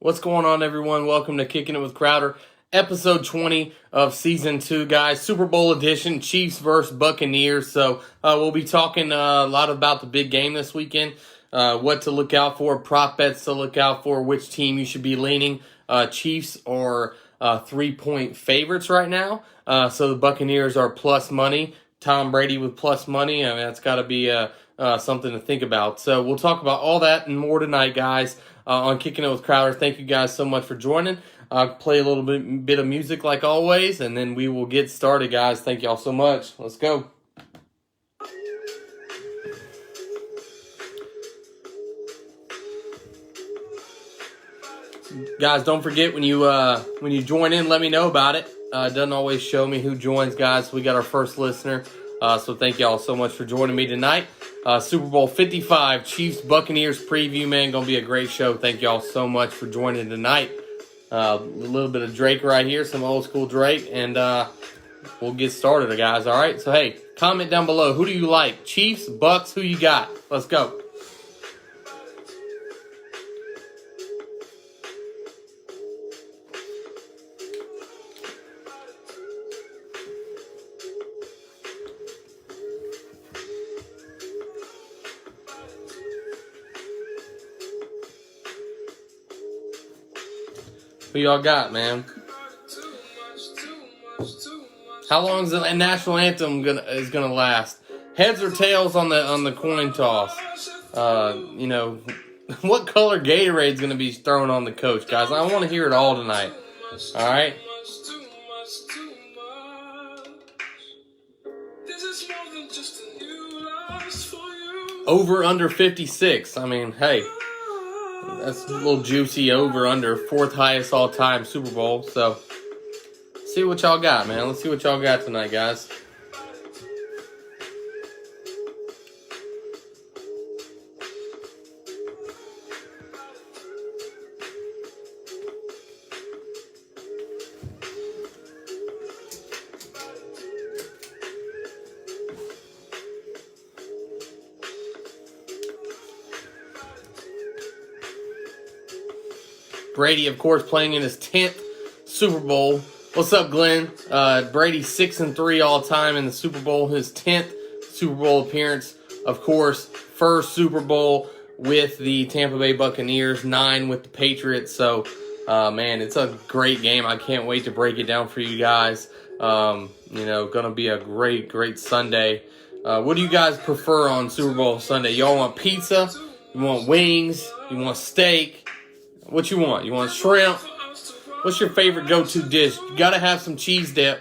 What's going on, everyone? Welcome to Kicking It with Crowder, episode 20 of season 2, guys. Super Bowl edition, Chiefs versus Buccaneers. So we'll be talking a lot about the big game this weekend, what to look out for, prop bets to look out for, which team you should be leaning. Chiefs are 3-point favorites right now. So the Buccaneers are plus money. Tom Brady with plus money. I mean, that's got to be something to think about. So we'll talk about all that and more tonight, guys, on Kicking It with Crowder. Thank you guys so much for joining. I'll play a little bit of music like always, and then we will get started, guys. Thank y'all so much. Let's go. Guys, don't forget when you join in, let me know about it. It doesn't always show me who joins, guys. We got our first listener. So thank y'all so much for joining me tonight. Super Bowl 55, Chiefs Buccaneers preview, man. Gonna be a great show. Thank y'all so much for joining tonight. A little bit of Drake right here, some old school Drake, and we'll get started, guys. All right. So hey, comment down below. Who do you like? Chiefs, Bucks? Who you got? Let's go. Who y'all got, man? How long is the national anthem gonna last? Heads or tails on the coin toss? What color Gatorade's gonna be thrown on the coach, guys? I want to hear it all tonight. All right. Over under 56. I mean, hey. That's a little juicy over under, 4th highest all time Super Bowl. So, see what y'all got, man. Let's see what y'all got tonight, guys. Brady, of course, playing in his 10th Super Bowl. What's up, Glenn? Brady 6-3 all time in the Super Bowl. His 10th Super Bowl appearance, of course. First Super Bowl with the Tampa Bay Buccaneers, 9 with the Patriots. So, man, it's a great game. I can't wait to break it down for you guys. Gonna be a great Sunday. What do you guys prefer on Super Bowl Sunday? Y'all want pizza? You want wings? You want steak? What you want? You want shrimp? What's your favorite go-to dish? You gotta have some cheese dip.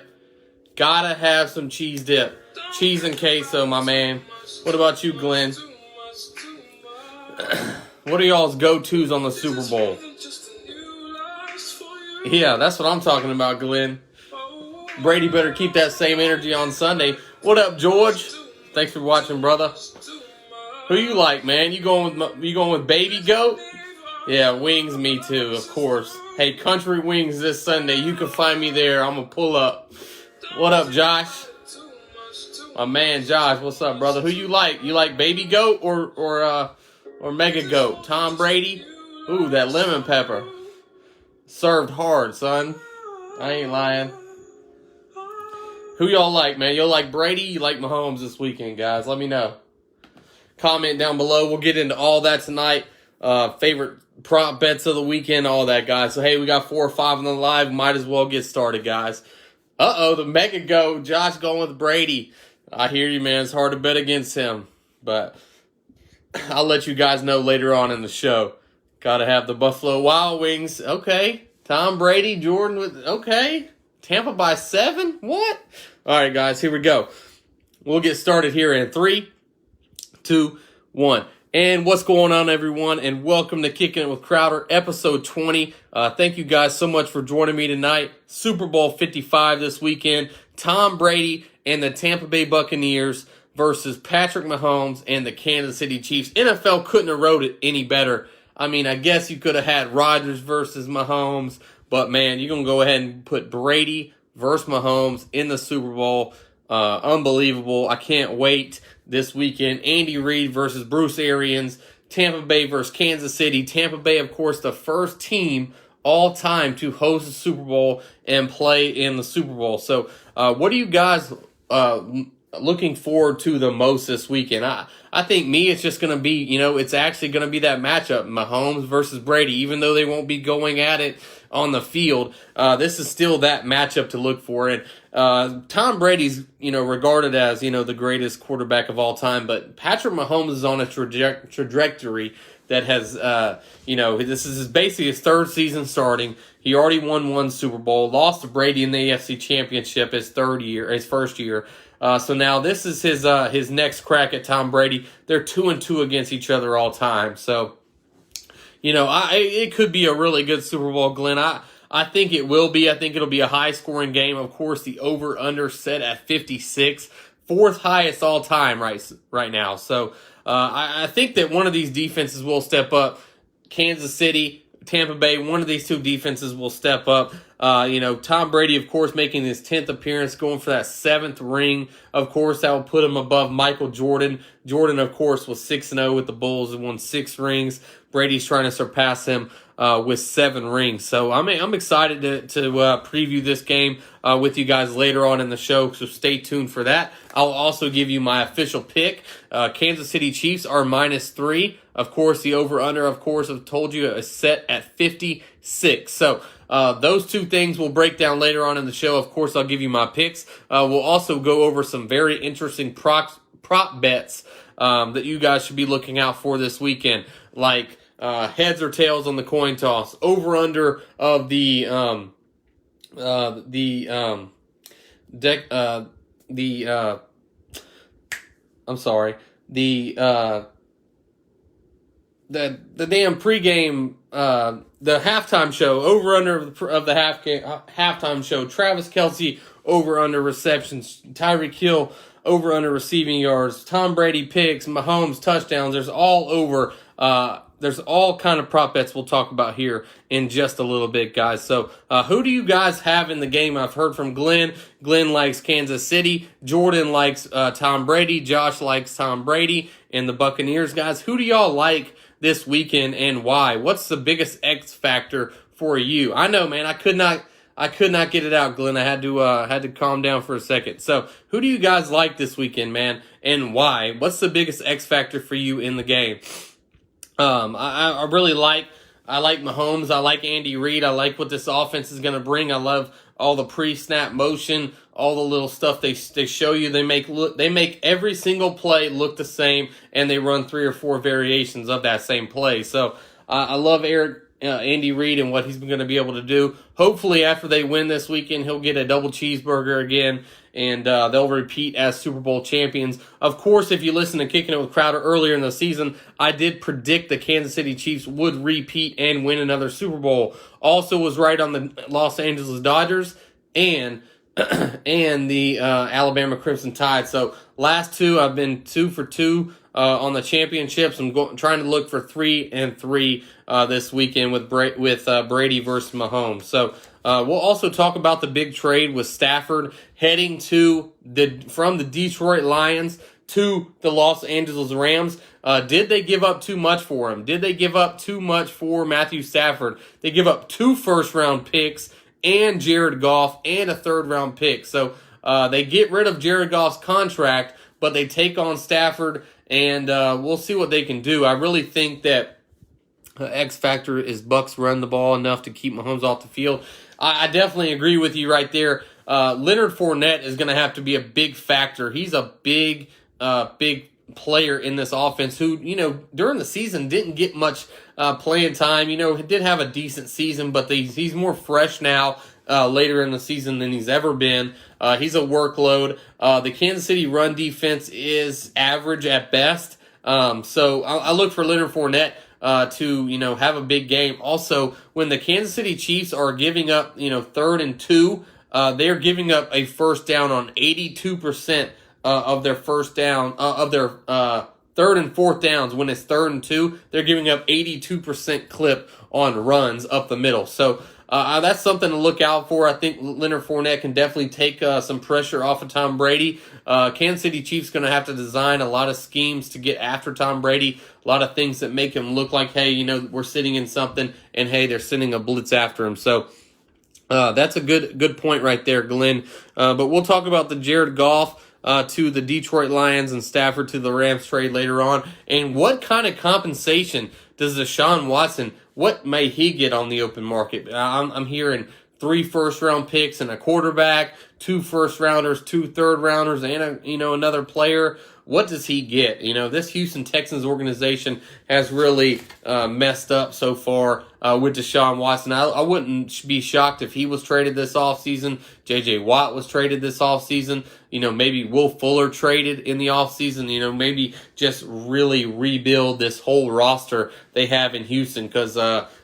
Gotta have some cheese dip. Cheese and queso, my man. What about you, Glenn? What are y'all's go-tos on the Super Bowl? Yeah, that's what I'm talking about, Glenn. Brady better keep that same energy on Sunday. What up, George? Thanks for watching, brother. Who you like, man? You going with Baby Goat? Yeah, wings, me too, of course. Hey, Country Wings this Sunday. You can find me there. I'm going to pull up. What up, Josh? My man, Josh. What's up, brother? Who you like? You like Baby Goat or Mega Goat? Tom Brady? Ooh, that lemon pepper. Served hard, son. I ain't lying. Who y'all like, man? Y'all like Brady? You like Mahomes this weekend, guys? Let me know. Comment down below. We'll get into all that tonight. Favorite prop bets of the weekend, all that, guys. So, hey, we got 4 or 5 on the live. Might as well get started, guys. The Mega Goat. Josh going with Brady. I hear you, man. It's hard to bet against him. But I'll let you guys know later on in the show. Got to have the Buffalo Wild Wings. Okay. Tom Brady, Jordan with, okay. Tampa by 7? What? All right, guys, here we go. We'll get started here in 3, 2, 1. And what's going on, everyone, and welcome to Kicking It with Crowder, episode 20. Thank you guys so much for joining me tonight. Super Bowl 55 this weekend. Tom Brady and the Tampa Bay Buccaneers versus Patrick Mahomes and the Kansas City Chiefs. NFL couldn't have wrote it any better. I mean, I guess you could have had Rodgers versus Mahomes, but, man, you're going to go ahead and put Brady versus Mahomes in the Super Bowl. Unbelievable. I can't wait this weekend. Andy Reid versus Bruce Arians. Tampa Bay versus Kansas City. Tampa Bay, of course, the first team all time to host the Super Bowl and play in the Super Bowl. So, what are you guys looking forward to the most this weekend? I think it's just going to be, it's actually going to be that matchup, Mahomes versus Brady. Even though they won't be going at it on the field, this is still that matchup to look for. And Tom Brady's, regarded as, the greatest quarterback of all time, but Patrick Mahomes is on a trajectory that has, this is basically his third season starting. He already won one Super Bowl, lost to Brady in the AFC Championship his first year. So now this is his next crack at Tom Brady. They're 2-2 against each other all time. So, it could be a really good Super Bowl, Glenn. I think it will be. I think it'll be a high-scoring game. Of course, the over-under set at 56, fourth highest all time right now. So I think that one of these defenses will step up. Kansas City, Tampa Bay, one of these two defenses will step up. Tom Brady, of course, making his 10th appearance, going for that 7th ring. Of course, that will put him above Michael Jordan. Jordan, of course, was 6-0 with the Bulls and won 6 rings. Brady's trying to surpass him with 7 rings. So I'm excited to preview this game with you guys later on in the show, so stay tuned for that. I'll also give you my official pick. Kansas City Chiefs are -3. Of course, the over-under, of course, I've told you, is set at 56. So those two things we'll break down later on in the show. Of course, I'll give you my picks. We'll also go over some very interesting prop bets that you guys should be looking out for this weekend, like heads or tails on the coin toss, over under of the damn pregame, the halftime show, over under of the halftime show. Travis Kelce over under receptions, Tyreek Hill over under receiving yards, Tom Brady picks, Mahomes touchdowns. There's all kind of prop bets we'll talk about here in just a little bit, guys. So who do you guys have in the game? I've heard from Glenn. Glenn likes Kansas City. Jordan likes Tom Brady. Josh likes Tom Brady and the Buccaneers, guys. Who do y'all like this weekend and why? What's the biggest X factor for you? I know, man, I could not get it out, Glenn. I had to calm down for a second. So who do you guys like this weekend, man, and why? What's the biggest X factor for you in the game? I really like Mahomes. I like Andy Reid. I like what this offense is going to bring. I love all the pre-snap motion, all the little stuff they show you. They make every single play look the same, and they run 3 or 4 variations of that same play. So I love Andy Reid and what he's going to be able to do. Hopefully, after they win this weekend, he'll get a double cheeseburger again, and they'll repeat as Super Bowl champions. Of course, if you listen to Kicking It with Crowder earlier in the season, I did predict the Kansas City Chiefs would repeat and win another Super Bowl. Also was right on the Los Angeles Dodgers and the Alabama Crimson Tide. So last two, I've been 2 for 2 on the championships. I'm trying to look for 3 and 3 this weekend with Brady versus Mahomes. So we'll also talk about the big trade with Stafford heading from the Detroit Lions to the Los Angeles Rams. Did they give up too much for him? Did they give up too much for Matthew Stafford? They give up 2 first-round picks and Jared Goff and a 3rd-round pick. So they get rid of Jared Goff's contract, but they take on Stafford, and we'll see what they can do. I really think that X factor is Bucks run the ball enough to keep Mahomes off the field. I definitely agree with you right there. Leonard Fournette is going to have to be a big factor. He's a big player in this offense who, during the season didn't get much playing time. He did have a decent season, but he's more fresh now later in the season than he's ever been. He's a workload. The Kansas City run defense is average at best. So I look for Leonard Fournette to have a big game. Also, when the Kansas City Chiefs are giving up 3rd and 2, they're giving up a first down on 82% of their first down of their 3rd and 4th downs. When it's 3rd and 2, they're giving up 82% clip on runs up the middle. So That's something to look out for. I think Leonard Fournette can definitely take some pressure off of Tom Brady. Kansas City Chiefs going to have to design a lot of schemes to get after Tom Brady, a lot of things that make him look like, hey, you know, we're sitting in something, and hey, they're sending a blitz after him. So that's a good point right there, Glenn. But we'll talk about the Jared Goff to the Detroit Lions and Stafford to the Rams trade later on. And what kind of compensation does Deshaun Watson, what may he get on the open market? I'm hearing 3 first-round picks and a quarterback, 2 first-rounders, 2 third-rounders, and another player. What does he get? You know, this Houston Texans organization has really messed up so far with Deshaun Watson. I wouldn't be shocked if he was traded this offseason. J.J. Watt was traded this offseason. You know, maybe Will Fuller traded in the offseason. You know, maybe just really rebuild this whole roster they have in Houston because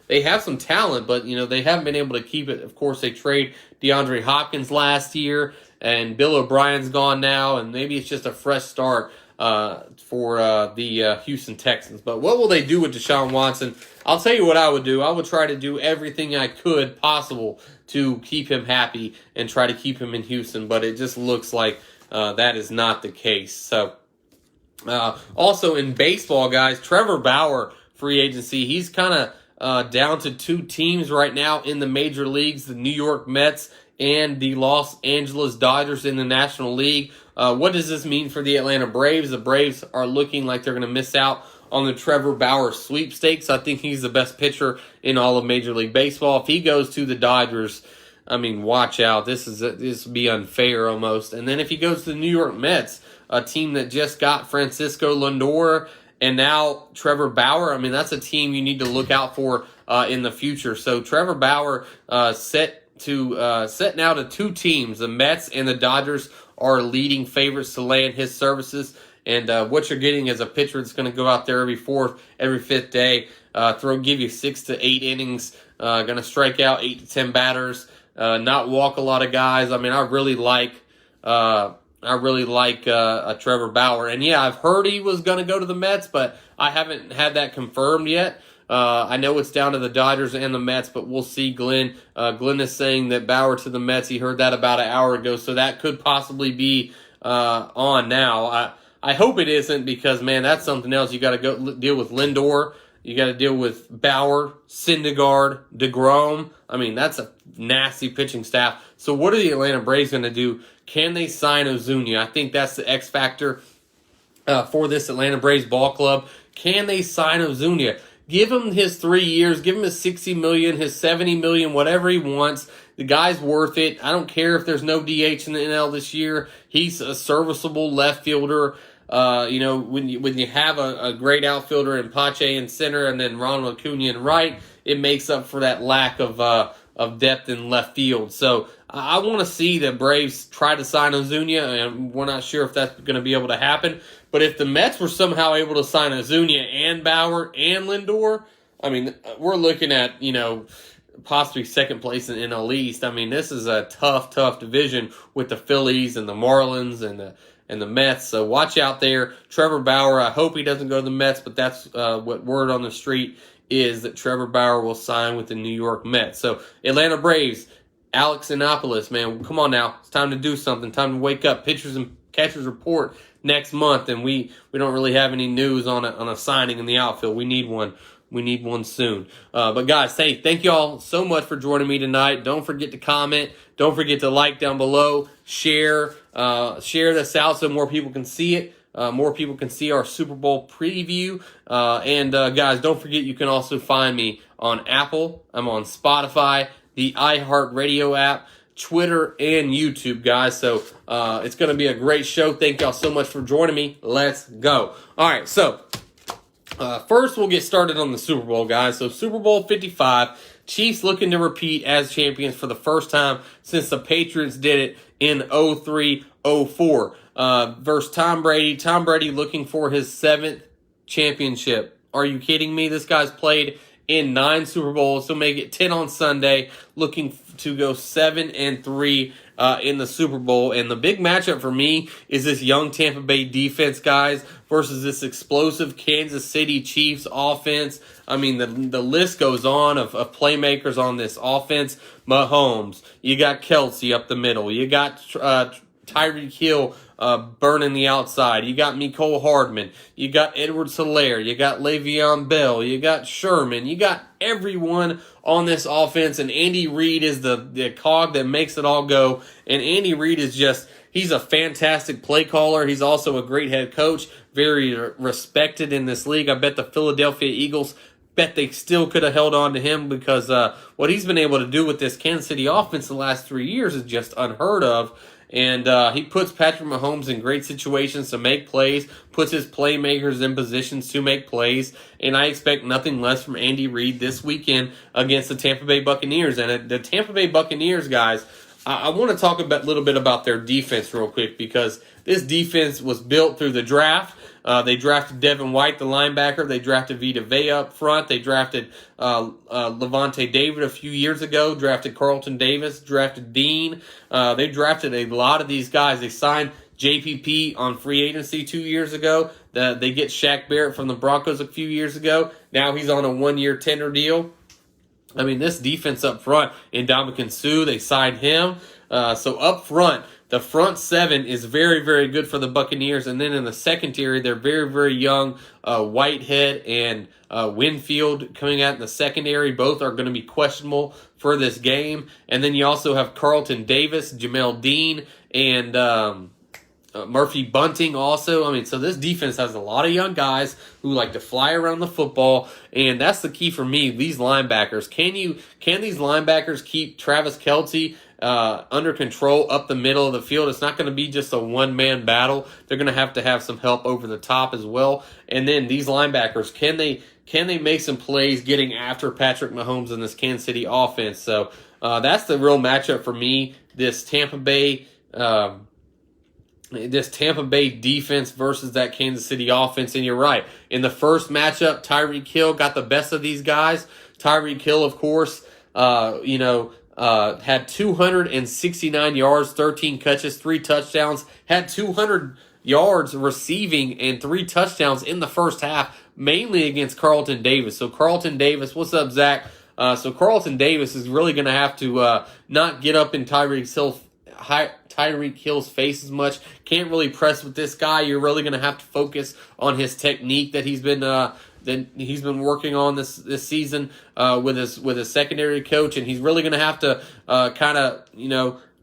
they have some talent, but, you know, they haven't been able to keep it. Of course, they trade DeAndre Hopkins last year, and Bill O'Brien's gone now, and maybe it's just a fresh start for the Houston Texans. But what will they do with Deshaun Watson? I'll tell you what I would do. I would try to do everything I could possible to keep him happy and try to keep him in Houston, but it just looks like that is not the case. So, also in baseball, guys, Trevor Bauer, free agency, he's kind of down to 2 teams right now in the major leagues, the New York Mets and the Los Angeles Dodgers in the National League. What does this mean for the Atlanta Braves? The Braves are looking like they're going to miss out on the Trevor Bauer sweepstakes. I think he's the best pitcher in all of Major League Baseball. If he goes to the Dodgers, I mean, watch out. This would be unfair almost. And then if he goes to the New York Mets, a team that just got Francisco Lindor and now Trevor Bauer, I mean, that's a team you need to look out for in the future. So Trevor Bauer set now to 2 teams. The Mets and the Dodgers are leading favorites to land his services. And what you're getting is a pitcher that's going to go out there every 4th, every 5th day, give you 6 to 8 innings, going to strike out 8 to 10 batters, not walk a lot of guys. I mean, I really like Trevor Bauer. And yeah, I've heard he was going to go to the Mets, but I haven't had that confirmed yet. I know it's down to the Dodgers and the Mets, but we'll see, Glenn. Glenn is saying that Bauer to the Mets. He heard that about an hour ago, so that could possibly be on now. I hope it isn't because, man, that's something else. You got to go deal with Lindor. You got to deal with Bauer, Syndergaard, DeGrom. I mean, that's a nasty pitching staff. So what are the Atlanta Braves going to do? Can they sign Ozuna? I think that's the X factor for this Atlanta Braves ball club. Can they sign Ozuna? Give him his 3 years. Give him his $60 million, his $70 million, whatever he wants. The guy's worth it. I don't care if there's no DH in the NL this year. He's a serviceable left fielder. You know, when you have a great outfielder in Pache in center and then Ronald Acuna in right, it makes up for that lack of depth in left field. So I want to see the Braves try to sign Ozuna, and we're not sure if that's going to be able to happen. But if the Mets were somehow able to sign Ozuna and Bauer and Lindor, I mean, we're looking at, you know, possibly second place in NL East. I mean, this is a tough division with the Phillies and the Marlins and the Mets. So watch out there. Trevor Bauer, I hope he doesn't go to the Mets, but that's what word on the street is, that Trevor Bauer will sign with the New York Mets. So Atlanta Braves, Alex Annapolis, man, come on now. It's time to do something. Time to wake up. Pitchers and catchers report next month, and we don't really have any news on a signing in the outfield. We need one. We need one soon. But guys, hey, thank you all so much for joining me tonight. Don't forget to comment. Don't forget to like down below. Share this out so more people can see it. More people can see our Super Bowl preview. And guys, don't forget you can also find me on Apple. I'm on Spotify, the iHeartRadio app, Twitter, and YouTube, guys. So it's going to be a great show. Thank y'all so much for joining me. Let's go. All right, so first we'll get started on the Super Bowl, guys. So Super Bowl 55, Chiefs looking to repeat as champions for the first time since the Patriots did it in 03-04 versus Tom Brady. Tom Brady looking for his 7th championship. Are you kidding me? This guy's played in 9 Super Bowls. He'll make it 10 on Sunday, looking to go 7-3 in the Super Bowl. And the big matchup for me is this young Tampa Bay defense, guys, versus this explosive Kansas City Chiefs offense. I mean, the list goes on of playmakers on this offense. Mahomes, you got Kelsey up the middle, you got Tyreek Hill burning the outside, you got Mecole Hardman, you got Edwards-Helaire, you got Le'Veon Bell, you got Sherman, you got everyone on this offense, and Andy Reid is the cog that makes it all go. And Andy Reid is he's a fantastic play caller. He's also a great head coach, very respected in this league. I bet the Philadelphia Eagles they still could have held on to him, because what he's been able to do with this Kansas City offense the last 3 years is just unheard of. And he puts Patrick Mahomes in great situations to make plays, puts his playmakers in positions to make plays, and I expect nothing less from Andy Reid this weekend against the Tampa Bay Buccaneers. And the Tampa Bay Buccaneers, guys, I want to talk a little bit about their defense real quick, because this defense was built through the draft. They drafted Devin White, the linebacker. They drafted Vita Vea up front. They drafted Levante David a few years ago, drafted Carlton Davis, drafted Dean. They drafted a lot of these guys. They signed JPP on free agency 2 years ago. They get Shaq Barrett from the Broncos a few years ago. Now he's on a 1-year tender deal. I mean, this defense up front, Ndamukong Suh, they signed him. So up front, the front seven is very, very good for the Buccaneers. And then in the secondary, they're very, very young. Whitehead and Winfield coming out in the secondary. Both are going to be questionable for this game. And then you also have Carlton Davis, Jamel Dean, and Murphy Bunting also. I mean, so this defense has a lot of young guys who like to fly around the football, and that's the key for me. These linebackers, can these linebackers keep Travis Kelce under control up the middle of the field? It's not going to be just a one-man battle. They're going to have some help over the top as well. And then these linebackers, can they make some plays getting after Patrick Mahomes in this Kansas City offense? So that's the real matchup for me. This Tampa Bay defense versus that Kansas City offense. And you're right. In the first matchup, Tyreek Hill got the best of these guys. Tyreek Hill, of course, had 269 yards, 13 catches, 3 touchdowns, had 200 yards receiving and 3 touchdowns in the first half, mainly against Carlton Davis. So Carlton Davis, what's up, Zach? So Carlton Davis is really going to have to not get up in Tyreek Hill's face as much. Can't really press with this guy. You're really going to have to focus on his technique that he's been working on this season with his secondary coach, and he's really going to have to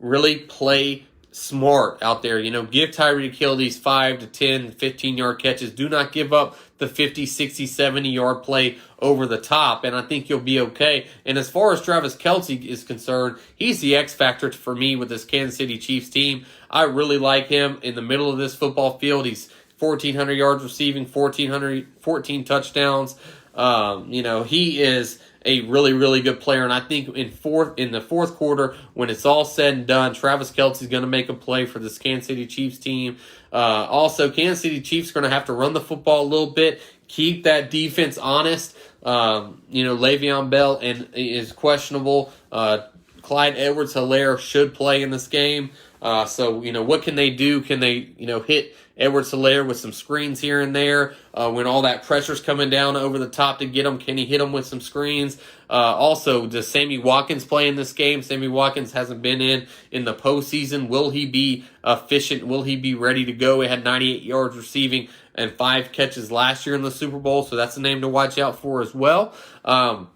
really play smart out there. Give Tyreek Hill these 5 to 10, 15-yard catches. Do not give up the 50, 60, 70-yard play over the top, and I think you'll be okay. And as far as Travis Kelce is concerned, he's the X factor for me with this Kansas City Chiefs team. I really like him in the middle of this football field. He's 1,400 yards receiving, 14 touchdowns. He is a really, really good player, and I think in the fourth quarter, when it's all said and done, Travis Kelce is going to make a play for this Kansas City Chiefs team. Also, Kansas City Chiefs are going to have to run the football a little bit, keep that defense honest. Le'Veon Bell is questionable. Clyde Edwards-Helaire should play in this game. What can they do? Can they, hit Edwards-Helaire with some screens here and there when all that pressure's coming down over the top to get him? Can he hit him with some screens? Also, does Sammy Watkins play in this game? Sammy Watkins hasn't been in the postseason. Will he be efficient? Will he be ready to go? He had 98 yards receiving and 5 catches last year in the Super Bowl, so that's a name to watch out for as well. And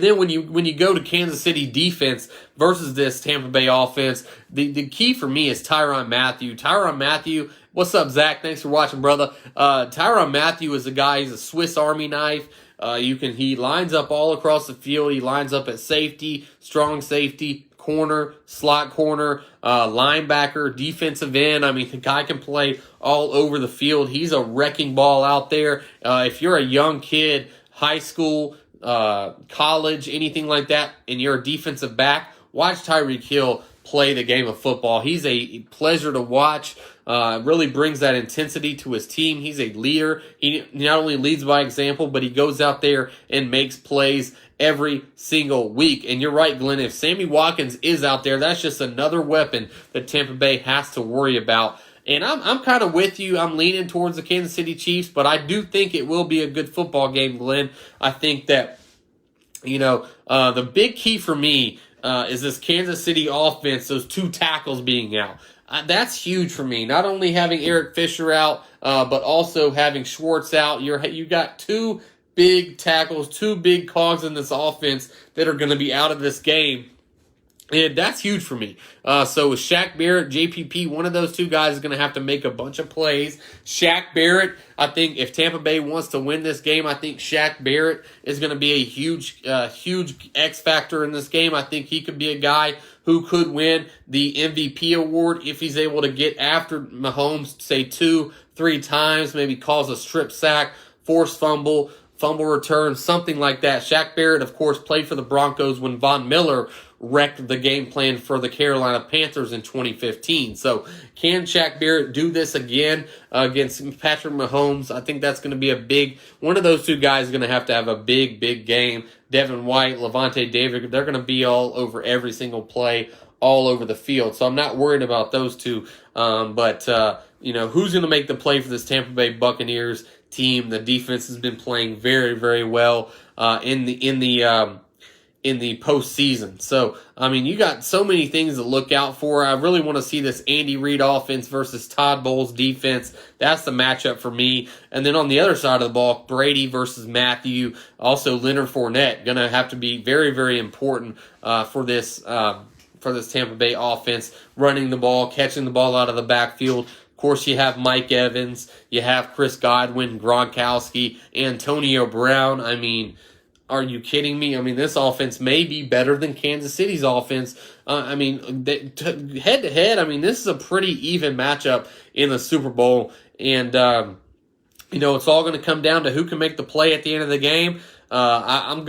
then when you go to Kansas City defense versus this Tampa Bay offense, the key for me is Tyrann Mathieu. Tyrann Mathieu, what's up, Zach? Thanks for watching, brother. Tyrann Mathieu is a guy, he's a Swiss Army knife. He lines up all across the field. He lines up at safety, strong safety, corner, slot corner, linebacker, defensive end. I mean, the guy can play all over the field. He's a wrecking ball out there. If you're a young kid, high school, college, anything like that, and you're a defensive back, watch Tyreek Hill play the game of football. He's a pleasure to watch. Really brings that intensity to his team. He's a leader. He not only leads by example, but he goes out there and makes plays every single week. And you're right, Glenn, if Sammy Watkins is out there, that's just another weapon that Tampa Bay has to worry about. And I'm kind of with you. I'm leaning towards the Kansas City Chiefs, but I do think it will be a good football game, Glenn. I think that, the big key for me is this Kansas City offense, those 2 tackles being out. That's huge for me. Not only having Eric Fisher out, but also having Schwartz out. You got 2 big tackles, 2 big cogs in this offense that are going to be out of this game. And that's huge for me. So with Shaq Barrett, JPP, one of those 2 guys is going to have to make a bunch of plays. Shaq Barrett, I think if Tampa Bay wants to win this game, I think Shaq Barrett is going to be a huge X factor in this game. I think he could be a guy who could win the MVP award if he's able to get after Mahomes, say 2-3 times, maybe cause a strip sack, force fumble return, something like that. Shaq Barrett, of course, played for the Broncos when Von Miller wrecked the game plan for the Carolina Panthers in 2015. So can Shaq Barrett do this again against Patrick Mahomes? I think that's going to be one of those 2 guys is going to have a big, big game. Devin White, Levante David, they're going to be all over every single play, all over the field. So I'm not worried about those 2. But who's going to make the play for this Tampa Bay Buccaneers team? The defense has been playing very, very well in the postseason. So, you got so many things to look out for. I really want to see this Andy Reid offense versus Todd Bowles defense. That's the matchup for me. And then on the other side of the ball, Brady versus Matthew. Also, Leonard Fournette going to have to be very, very important for this Tampa Bay offense, running the ball, catching the ball out of the backfield. Of course, you have Mike Evans, you have Chris Godwin, Gronkowski, Antonio Brown. Are you kidding me? This offense may be better than Kansas City's offense. Head-to-head, this is a pretty even matchup in the Super Bowl. And, it's all going to come down to who can make the play at the end of the game. I'm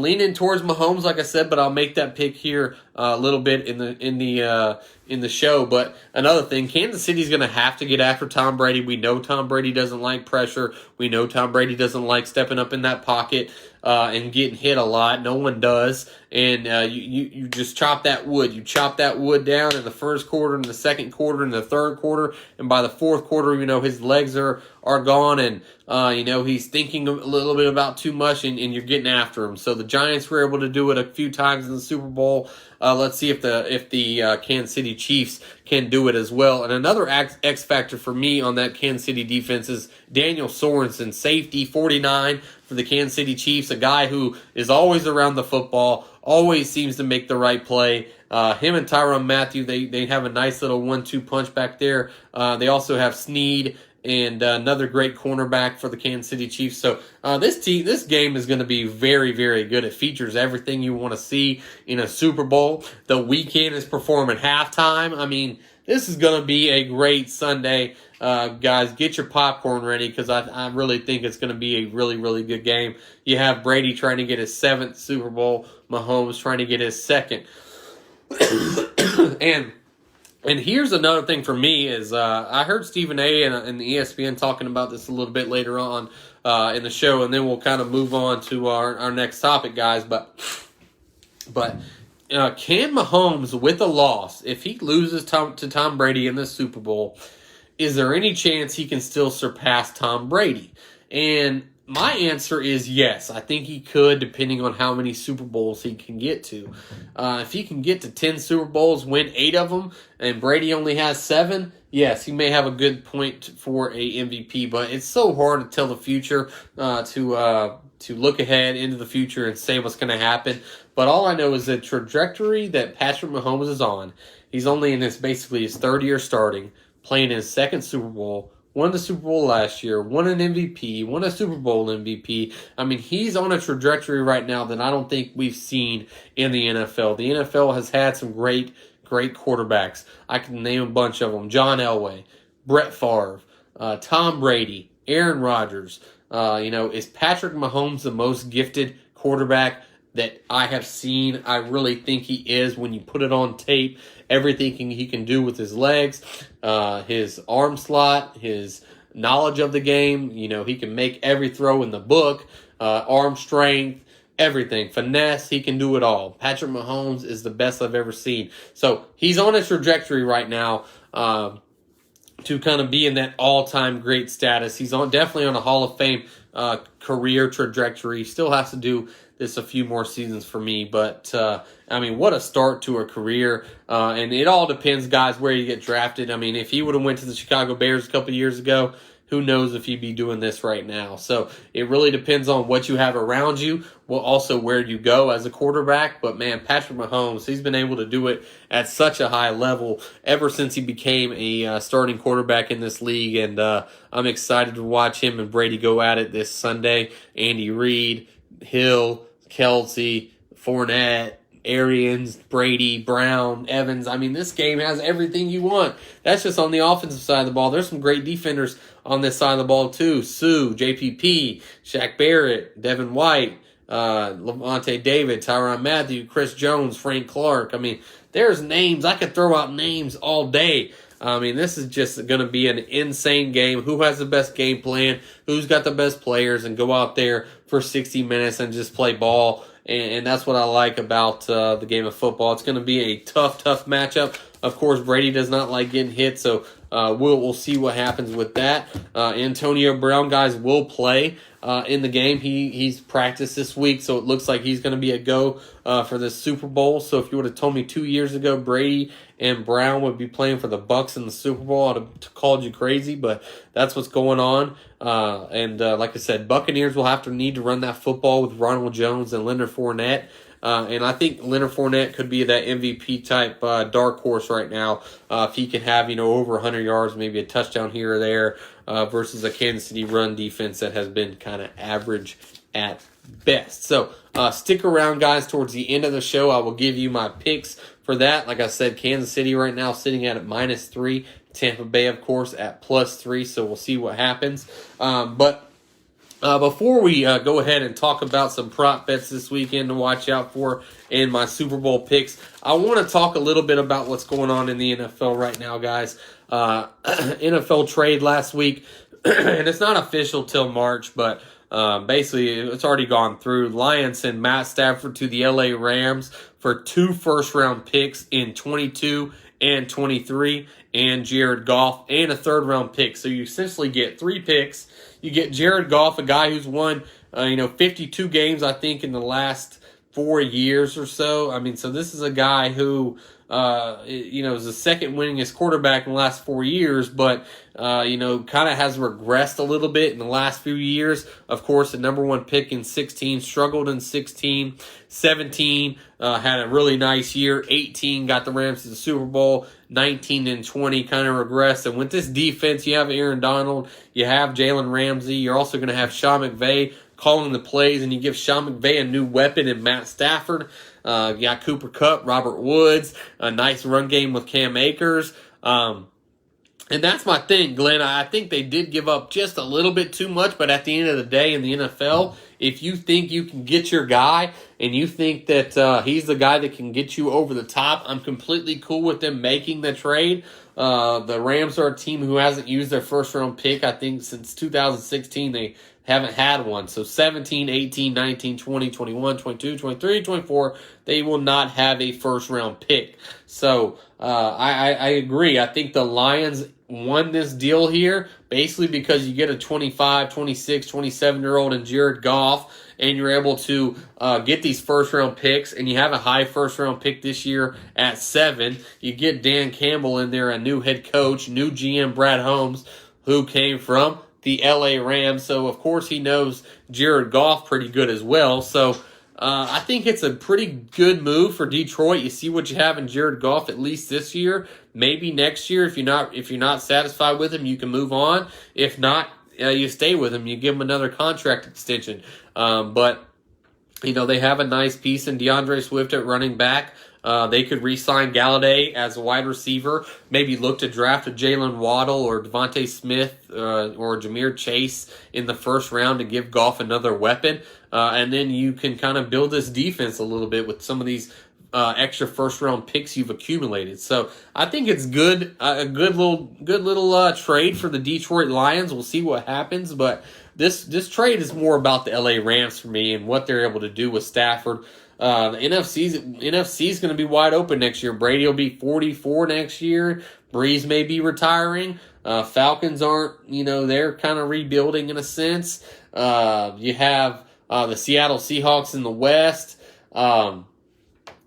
leaning towards Mahomes, like I said, but I'll make that pick here a little bit in the show. But another thing, Kansas City's going to have to get after Tom Brady. We know Tom Brady doesn't like pressure. We know Tom Brady doesn't like stepping up in that pocket and getting hit a lot. No one does. And you just chop that wood. You chop that wood down in the first quarter, in the second quarter, in the third quarter, and by the fourth quarter, his legs are gone, and he's thinking a little bit about too much, and you're getting after him. So the Giants were able to do it a few times in the Super Bowl. Let's see if the Kansas City Chiefs can do it as well. And another X factor for me on that Kansas City defense is Daniel Sorensen, safety 49 for the Kansas City Chiefs, a guy who is always around the football, always seems to make the right play. Him and Tyrann Mathieu, they have a nice little 1-2 punch back there. They also have Snead and another great cornerback for the Kansas City Chiefs. So this game is going to be very, very good. It features everything you want to see in a Super Bowl. The Weeknd is performing halftime. This is going to be a great Sunday. Guys, get your popcorn ready because I really think it's going to be a really, really good game. You have Brady trying to get his 7th Super Bowl, Mahomes trying to get his 2nd. And here's another thing for me is I heard Stephen A. and the ESPN talking about this a little bit later on in the show, and then we'll kind of move on to our next topic, guys. But can Mahomes, with a loss, if he loses to Tom Brady in this Super Bowl, is there any chance he can still surpass Tom Brady? And my answer is yes. I think he could, depending on how many Super Bowls he can get to. If he can get to 10 Super Bowls, win 8 of them, and Brady only has 7, yes, he may have a good point for a MVP. But it's so hard to tell the future, to look ahead into the future and say what's going to happen. But all I know is the trajectory that Patrick Mahomes is on. He's only in basically his 3rd year starting, playing in his 2nd Super Bowl. Won the Super Bowl last year, won an MVP, won a Super Bowl MVP. He's on a trajectory right now that I don't think we've seen in the NFL. The NFL has had some great quarterbacks. I can name a bunch of them. John Elway, Brett Favre, Tom Brady, Aaron Rodgers. Is Patrick Mahomes the most gifted quarterback that I have seen. I really think he is when you put it on tape. Everything he can do with his legs, his arm slot, his knowledge of the game. He can make every throw in the book, arm strength, everything. Finesse, he can do it all. Patrick Mahomes is the best I've ever seen. So he's on a trajectory right now to kind of be in that all-time great status. He's definitely on a Hall of Fame career trajectory. He still has to do this a few more seasons for me, but what a start to a career. And it all depends, guys, where you get drafted. If he would have went to the Chicago Bears a couple years ago, who knows if he'd be doing this right now. So it really depends on what you have around you, also where you go as a quarterback. But, man, Patrick Mahomes, he's been able to do it at such a high level ever since he became a starting quarterback in this league. And I'm excited to watch him and Brady go at it this Sunday. Andy Reid, Hill, Kelsey, Fournette, Arians, Brady, Brown, Evans. This game has everything you want. That's just on the offensive side of the ball. There's some great defenders on this side of the ball too. Sue, JPP, Shaq Barrett, Devin White, Levante David, Tyrann Mathieu, Chris Jones, Frank Clark. There's names. I could throw out names all day. This is just going to be an insane game. Who has the best game plan? Who's got the best players? And go out there for 60 minutes and just play ball. And that's what I like about the game of football. It's going to be a tough matchup. Of course, Brady does not like getting hit, so we'll see what happens with that. Antonio Brown, guys, will play in the game. He's practiced this week, so it looks like he's going to be a go for the Super Bowl. So if you would have told me 2 years ago Brady and Brown would be playing for the Bucs in the Super Bowl, I'd have called you crazy, but that's what's going on. Like I said, Buccaneers will have to need to run that football with Ronald Jones and Leonard Fournette. And I think Leonard Fournette could be that MVP type dark horse right now. If he can have, over 100 yards, maybe a touchdown here or there, versus a Kansas City run defense that has been kind of average at best. So stick around, guys. Towards the end of the show, I will give you my picks for that. Like I said, Kansas City right now sitting at -3. Tampa Bay, of course, at +3. So we'll see what happens. But before we go ahead and talk about some prop bets this weekend to watch out for in my Super Bowl picks, I want to talk a little bit about what's going on in the NFL right now, guys. NFL trade last week, and it's not official till March, but basically it's already gone through. Lions sent Matt Stafford to the LA Rams for 2 first-round picks in 22 and 23, and Jared Goff and a third-round pick. So you essentially get 3 picks. You get Jared Goff, a guy who's won, 52 games, I think, in the last 4 years or so. So this is a guy who, is the second winningest quarterback in the last 4 years, but, kind of has regressed a little bit in the last few years. Of course, the number 1 pick in 16, struggled in 16, 17, had a really nice year, 18, got the Rams to the Super Bowl, 19 and 20 kind of regressed. And with this defense, you have Aaron Donald, you have Jalen Ramsey, you're also going to have Sean McVay calling the plays, and you give Sean McVay a new weapon in Matt Stafford. You got Cooper Kupp, Robert Woods, a nice run game with Cam Akers. And that's my thing, Glenn. I think they did give up just a little bit too much, but at the end of the day in the NFL, if you think you can get your guy and you think that he's the guy that can get you over the top, I'm completely cool with them making the trade. The Rams are a team who hasn't used their first-round pick, I think, since 2016. They haven't had one. So 17, 18, 19, 20, 21, 22, 23, 24, they will not have a first-round pick. So I agree. I think the Lions won this deal here basically because you get a 25, 26, 27-year-old in Jared Goff, and you're able to get these first-round picks, and you have a high first-round pick this year at 7. You get Dan Campbell in there, a new head coach, new GM Brad Holmes, who came from the LA Rams. So, of course, he knows Jared Goff pretty good as well. So, I think it's a pretty good move for Detroit. You see what you have in Jared Goff at least this year. Maybe next year, if you're not satisfied with him, you can move on. If not, you stay with him. You give him another contract extension. But they have a nice piece in DeAndre Swift at running back. They could re-sign Galladay as a wide receiver, maybe look to draft a Jalen Waddle or Devontae Smith or Ja'Marr Chase in the first round to give Goff another weapon. and then you can kind of build this defense a little bit with some of these extra first-round picks you've accumulated. So I think it's good, a good little trade for the Detroit Lions. We'll see what happens, but this trade is more about the LA Rams for me and what they're able to do with Stafford. The NFC is going to be wide open next year. Brady will be 44 next year. Breeze may be retiring. Falcons aren't, they're kind of rebuilding in a sense. You have the Seattle Seahawks in the West.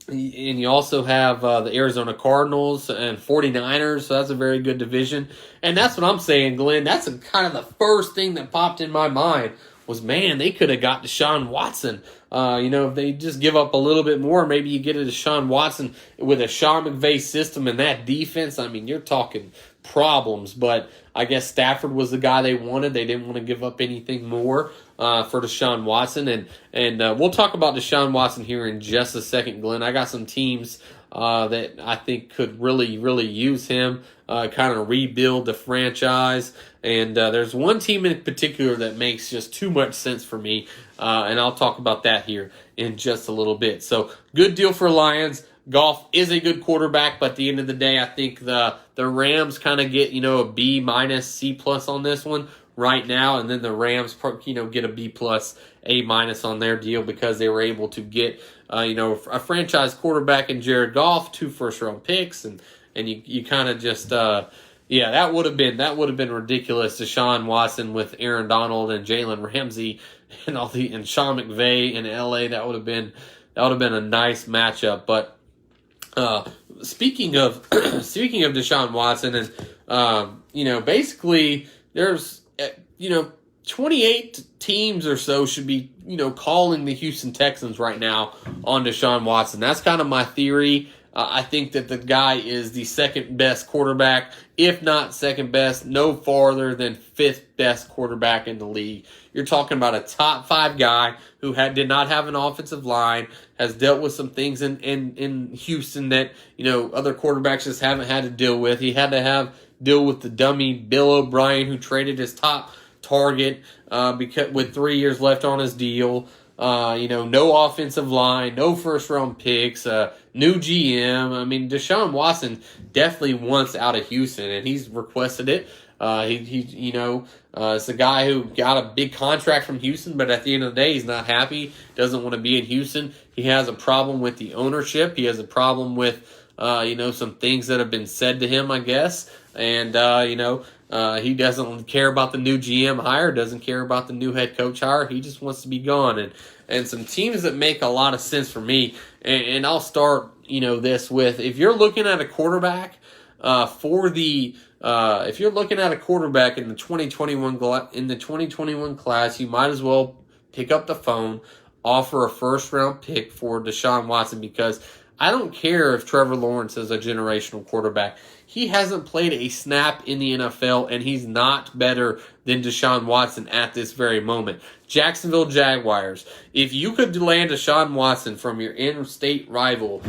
And you also have the Arizona Cardinals and 49ers, so that's a very good division. And that's what I'm saying, Glenn. That's kind of the first thing that popped in my mind was, man, they could have got Deshaun Watson. If they just give up a little bit more, maybe you get a Deshaun Watson with a Sean McVay system and that defense. I mean, you're talking problems, but I guess Stafford was the guy they wanted. They didn't want to give up anything more for Deshaun Watson. And we'll talk about Deshaun Watson here in just a second, Glenn. I got some teams that I think could really, really use him, kind of rebuild the franchise. And there's one team in particular that makes just too much sense for me, and I'll talk about that here in just a little bit. So, good deal for Lions. Goff is a good quarterback, but at the end of the day, I think the Rams kind of get, a B minus, C plus on this one right now, and then the Rams, get a B plus, A minus on their deal because they were able to get, a franchise quarterback in Jared Goff, 2 first-round picks, and you kind of just, that would have been ridiculous. Deshaun Watson with Aaron Donald and Jalen Ramsey and Sean McVay in LA. That would have been a nice matchup, but. Speaking of Deshaun Watson, and basically there's 28 teams or so should be calling the Houston Texans right now on Deshaun Watson. That's kind of my theory. I think that the guy is the second best quarterback, if not second best, no farther than fifth best quarterback in the league. You're talking about a top 5 guy who did not have an offensive line, has dealt with some things in Houston that other quarterbacks just haven't had to deal with. He had to deal with the dummy Bill O'Brien, who traded his top target because with 3 years left on his deal. No offensive line, no first-round picks, new GM. I mean, Deshaun Watson definitely wants out of Houston, and he's requested it. It's a guy who got a big contract from Houston, but at the end of the day, he's not happy, doesn't want to be in Houston. He has a problem with the ownership. He has a problem with, some things that have been said to him, I guess. And, he doesn't care about the new GM hire, doesn't care about the new head coach hire. He just wants to be gone. And some teams that make a lot of sense for me, and I'll start, this with, if you're looking at a quarterback if you're looking at a quarterback in the 2021 class, you might as well pick up the phone, offer a first-round pick for Deshaun Watson, because I don't care if Trevor Lawrence is a generational quarterback. He hasn't played a snap in the NFL, and he's not better than Deshaun Watson at this very moment. Jacksonville Jaguars. If you could land Deshaun Watson from your in-state rival,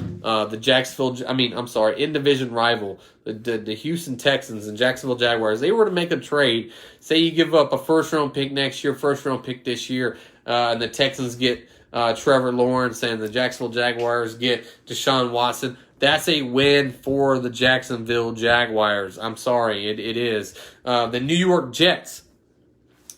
in-division rival, the Houston Texans and Jacksonville Jaguars, they were to make a trade. Say you give up a first-round pick next year, first-round pick this year, and the Texans get Trevor Lawrence and the Jacksonville Jaguars get Deshaun Watson. That's a win for the Jacksonville Jaguars. I'm sorry, it is. The New York Jets.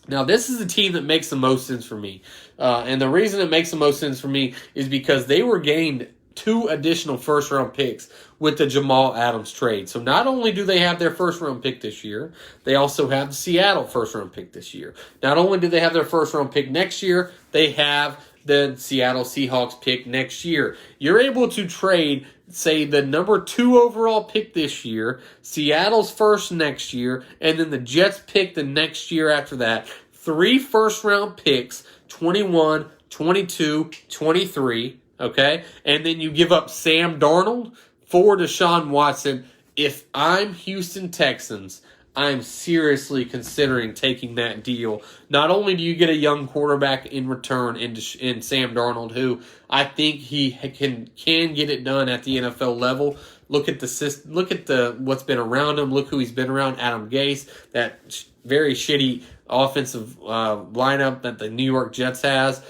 Now, this is the team that makes the most sense for me. And the reason it makes the most sense for me is because they were gained 2 additional first-round picks with the Jamal Adams trade. So not only do they have their first-round pick this year, they also have the Seattle first-round pick this year. Not only do they have their first-round pick next year, they have the Seattle Seahawks pick next year. You're able to trade, say, the number 2 overall pick this year, Seattle's first next year, and then the Jets pick the next year after that. 3 first-round picks, 21, 22, 23, okay? And then you give up Sam Darnold for Deshaun Watson. If I'm Houston Texans, I'm seriously considering taking that deal. Not only do you get a young quarterback in return in Sam Darnold, who I think he can get it done at the NFL level. Look at what's been around him. Look who he's been around. Adam Gase, that very shitty offensive lineup that the New York Jets has.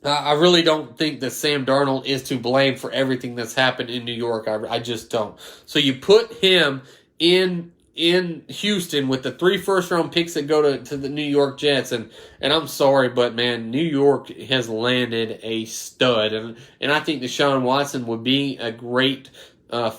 I really don't think that Sam Darnold is to blame for everything that's happened in New York. I just don't. So you put him in Houston with the 3 first-round picks that go to the New York Jets, and I'm sorry, but man, New York has landed a stud, and I think Deshaun Watson would be a great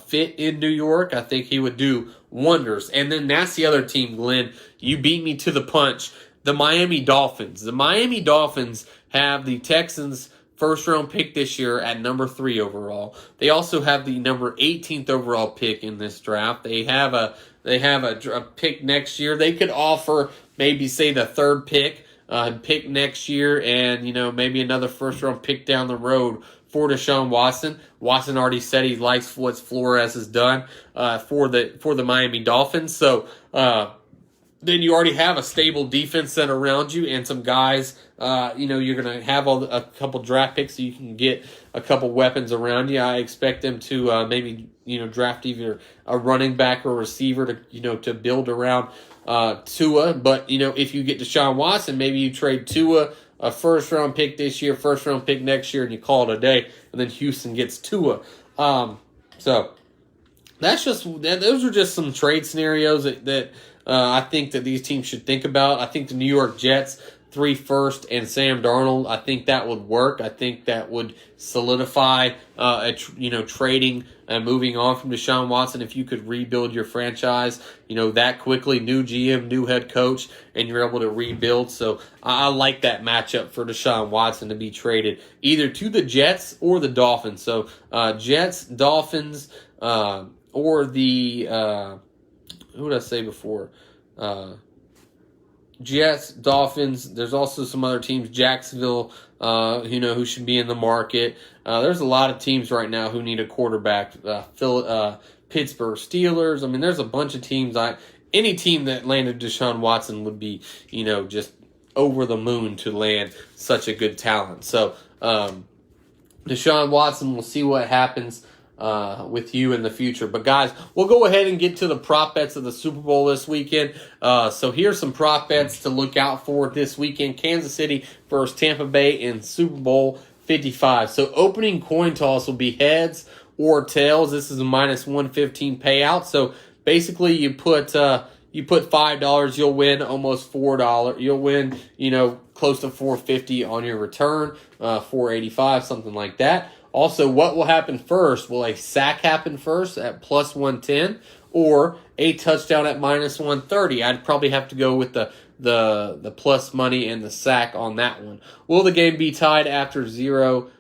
fit in New York. I think he would do wonders. And then that's the other team, Glenn. You beat me to the punch. The Miami Dolphins. The Miami Dolphins have the Texans' first-round pick this year at number 3 overall. They also have the number 18th overall pick in this draft. They have a pick next year. They could offer maybe, say, the 3rd pick next year, and maybe another first-round pick down the road for Deshaun Watson. Watson already said he likes what Flores has done for the Miami Dolphins. So then you already have a stable defense set around you and some guys. You're going to have a couple draft picks so you can get a couple weapons around you. I expect them to maybe draft either a running back or a receiver to build around Tua. But if you get Deshaun Watson, maybe you trade Tua, a first-round pick this year, first-round pick next year, and you call it a day, and then Houston gets Tua. So those are just some trade scenarios that I think that these teams should think about. I think the New York Jets, 3 first and Sam Darnold, I think that would work. I think that would solidify trading and moving on from Deshaun Watson. If you could rebuild your franchise, that quickly, new GM, new head coach, and you're able to rebuild. So I like that matchup for Deshaun Watson to be traded either to the Jets or the Dolphins. So Jets, Dolphins, or the who did I say before? Jets, Dolphins. There's also some other teams, Jacksonville, who should be in the market. There's a lot of teams right now who need a quarterback. Pittsburgh Steelers. I mean, there's a bunch of teams. Any team that landed Deshaun Watson would be, just over the moon to land such a good talent. So, Deshaun Watson, we'll see what happens with you in the future. But guys, we'll go ahead and get to the prop bets of the Super Bowl this weekend. So here's some prop bets to look out for this weekend. Kansas City versus Tampa Bay in Super Bowl 55. So opening coin toss will be heads or tails. This is a minus 115 payout. So basically you put $5, you'll win almost $4. You'll win, close to $4.50 on your return, $4.85, something like that. Also, what will happen first? Will a sack happen first at plus 110 or a touchdown at minus 130? I'd probably have to go with the plus money and the sack on that one. Will the game be tied after 0-0?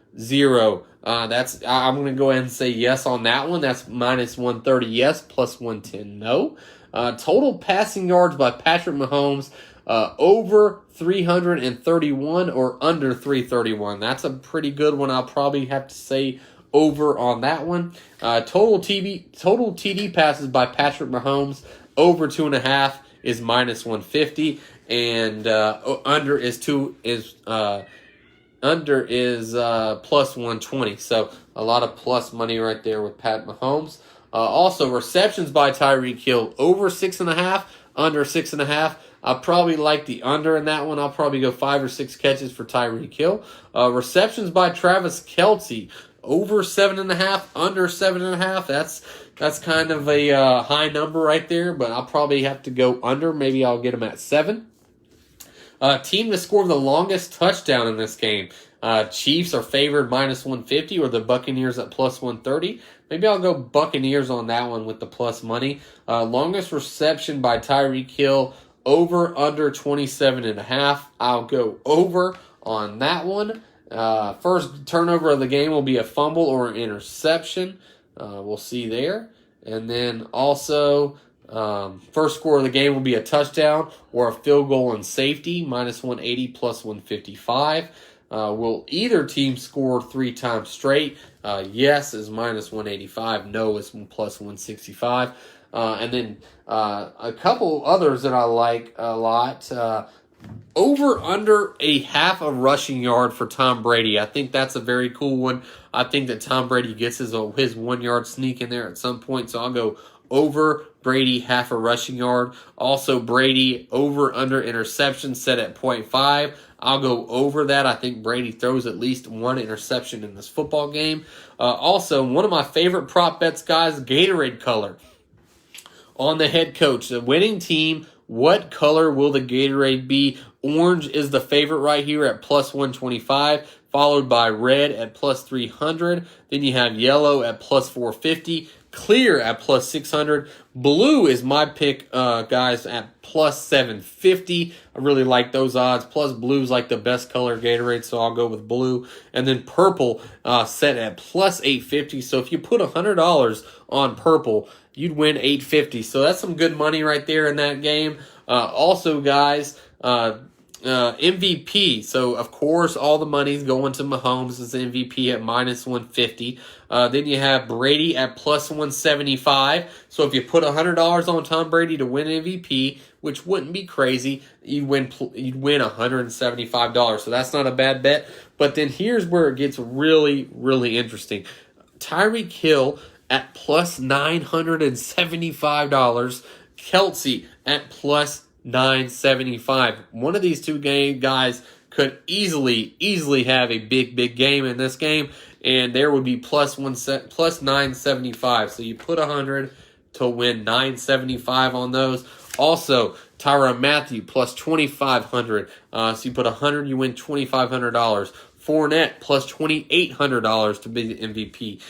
I'm going to go ahead and say yes on that one. That's minus 130 yes, plus 110 no. Total passing yards by Patrick Mahomes, over 331 or under 331. That's a pretty good one. I'll probably have to say over on that one. Total TD passes by Patrick Mahomes, over 2.5 is minus 150, and under is plus 120. So a lot of plus money right there with Pat Mahomes. Also, receptions by Tyreek Hill, over 6.5, under 6.5. I probably like the under in that one. I'll probably go 5 or 6 catches for Tyreek Hill. Receptions by Travis Kelce, over 7.5, under 7.5. That's kind of a high number right there, but I'll probably have to go under. Maybe I'll get him at 7. Team to score the longest touchdown in this game. Chiefs are favored minus 150 or the Buccaneers at plus 130. Maybe I'll go Buccaneers on that one with the plus money. Longest reception by Tyreek Hill, over under 27.5. I'll go over on that one. First turnover of the game will be a fumble or an interception. We'll see there. And then also, first score of the game will be a touchdown or a field goal and safety, minus 180 plus 155. Will either team score 3 times straight? Yes is minus 185. No is plus 165. And then a couple others that I like a lot. Over under a half a rushing yard for Tom Brady. I think that's a very cool one. I think that Tom Brady gets his 1 yard sneak in there at some point. So I'll go over Brady half a rushing yard. Also, Brady over under interception set at 0.5. I'll go over that. I think Brady throws at least one interception in this football game. Also, one of my favorite prop bets, guys, Gatorade color. On the head coach, the winning team, what color will the Gatorade be? Orange is the favorite right here at plus 125, followed by red at plus 300. Then you have yellow at plus 450, clear at plus 600. Blue is my pick, guys, at plus 750. I really like those odds. Plus, blue's like the best color Gatorade, so I'll go with blue. And then purple set at plus 850. So if you put $100 on purple, you'd win 850. So that's some good money right there in that game. Also, guys, MVP. So, of course, all the money's going to Mahomes as MVP at minus 150. Then you have Brady at plus 175. So if you put $100 on Tom Brady to win MVP, which wouldn't be crazy, you'd win $175. So that's not a bad bet. But then here's where it gets really, really interesting. Tyreek Hill at plus $975. Kelsey at plus $975. One of these two guys could easily have a big game in this game, and there would be plus 975. So you put 100 to win 975 on those. Also, Tyrann Mathieu plus 2,500. So you put 100, you win $2,500. Fournette plus $2,800 to be the MVP.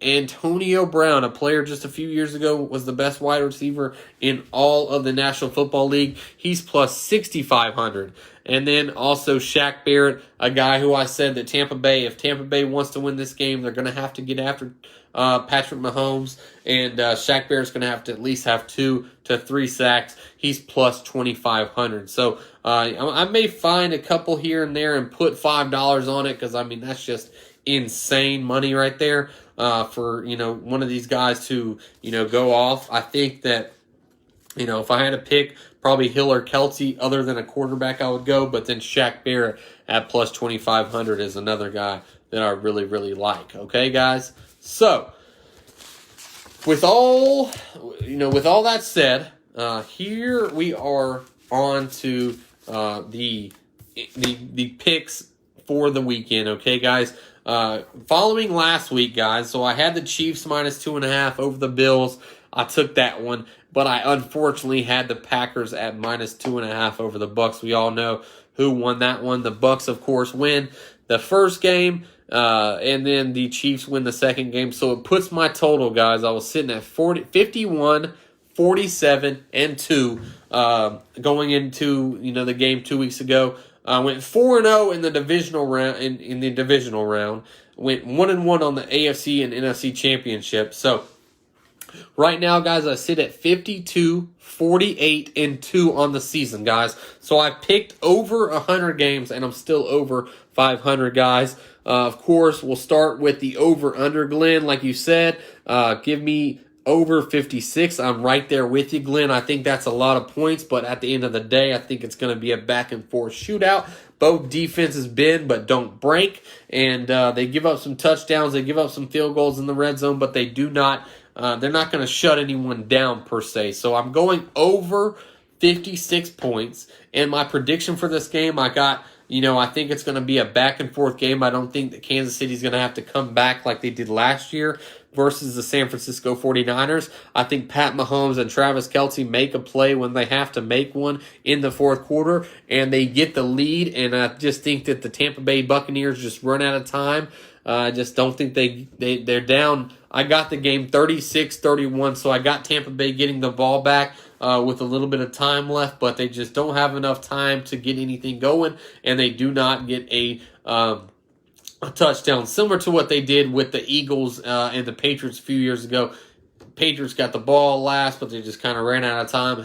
Antonio Brown, a player just a few years ago, was the best wide receiver in all of the National Football League. He's plus 6,500. And then also Shaq Barrett, a guy who I said that if Tampa Bay wants to win this game, they're going to have to get after Patrick Mahomes. And Shaq Barrett's going to have to at least have 2 to 3 sacks. He's plus 2,500. So I may find a couple here and there and put $5 on it because, I mean, that's just insane money right there. For, one of these guys to, go off. I think that, if I had to pick probably Hill or Kelsey other than a quarterback, I would go. But then Shaq Barrett at plus 2,500 is another guy that I really, really like. Okay, guys? So, with all that said, here we are on to the picks for the weekend. Okay, guys? Following last week, guys, so I had the Chiefs minus 2.5 over the Bills. I took that one, but I unfortunately had the Packers at minus 2.5 over the Bucks. We all know who won that one. The Bucks, of course, win the first game, and then the Chiefs win the second game. So it puts my total, guys. I was sitting at 51, 47, and 2 going into the game 2 weeks ago. Went 4-0 in the divisional round. In the divisional round, went 1-1 on the AFC and NFC championship. So right now, guys, I sit at 52, 48, and 2 on the season, guys. So I picked over 100 games, and I'm still over 500, guys. Of course, we'll start with the over/under, Glenn. Like you said, give me over 56. I'm right there with you, Glenn. I think that's a lot of points, but at the end of the day, I think it's going to be a back-and-forth shootout. Both defenses bend but don't break, and they give up some touchdowns. They give up some field goals in the red zone, but they do not. They're not going to shut anyone down per se. So I'm going over 56 points, and my prediction for this game, I think it's going to be a back-and-forth game. I don't think that Kansas City's going to have to come back like they did last year versus the San Francisco 49ers. I think Pat Mahomes and Travis Kelce make a play when they have to make one in the fourth quarter, and they get the lead, and I just think that the Tampa Bay Buccaneers just run out of time. I just don't think they're down. I got the game 36-31, so I got Tampa Bay getting the ball back with a little bit of time left, but they just don't have enough time to get anything going, and they do not get a touchdown, similar to what they did with the Eagles and the Patriots a few years ago. Patriots got the ball last, but they just kind of ran out of time.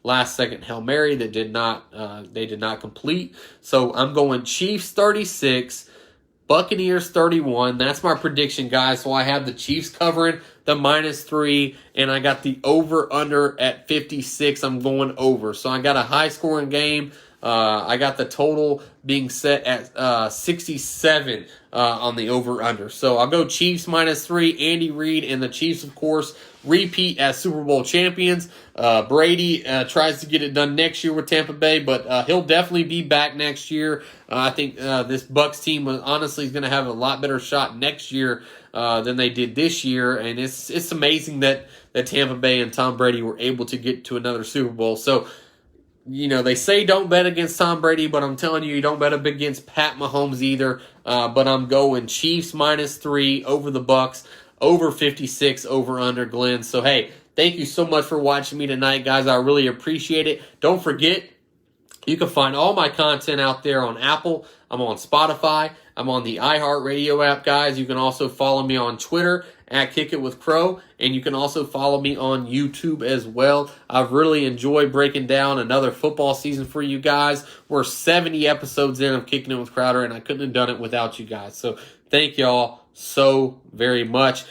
Last second Hail Mary that they did not complete. So I'm going Chiefs 36, Buccaneers 31. That's my prediction, guys. So I have the Chiefs covering the -3, and I got the over/under at 56. I'm going over. So I got a high-scoring game. I got the total being set at 67 on the over-under. So I'll go Chiefs -3. Andy Reid and the Chiefs, of course, repeat as Super Bowl champions. Brady tries to get it done next year with Tampa Bay, but he'll definitely be back next year. I think this Bucs team honestly is going to have a lot better shot next year than they did this year, and it's amazing that Tampa Bay and Tom Brady were able to get to another Super Bowl. So, they say don't bet against Tom Brady, but I'm telling you, you don't bet against Pat Mahomes either. But I'm going Chiefs -3 over the Bucs, over 56 over under, Glenn. So, hey, thank you so much for watching me tonight, guys. I really appreciate it. Don't forget, you can find all my content out there on Apple. I'm on Spotify. I'm on the iHeartRadio app, guys. You can also follow me on Twitter at Kick It With Crow, and you can also follow me on YouTube as well. I've really enjoyed breaking down another football season for you guys. We're 70 episodes in of Kicking It With Crowder, and I couldn't have done it without you guys. So thank y'all so very much.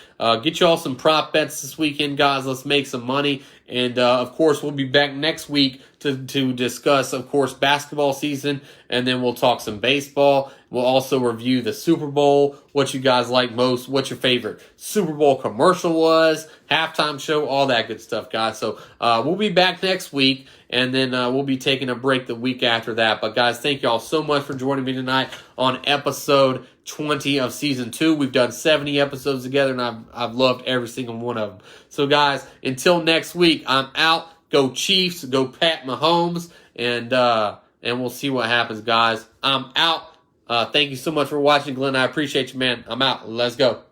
Get y'all some prop bets this weekend, guys. Let's make some money. And, of course, we'll be back next week to discuss, of course, basketball season, and then we'll talk some baseball. We'll also review the Super Bowl, what you guys like most, what your favorite Super Bowl commercial was, halftime show, all that good stuff, guys. So we'll be back next week, and then we'll be taking a break the week after that. But, guys, thank y'all so much for joining me tonight on episode 20 of Season 2. We've done 70 episodes together, and I've loved every single one of them. So, guys, until next week, I'm out. Go Chiefs, go Pat Mahomes, and we'll see what happens, guys. I'm out. Thank you so much for watching, Glenn. I appreciate you, man. I'm out. Let's go.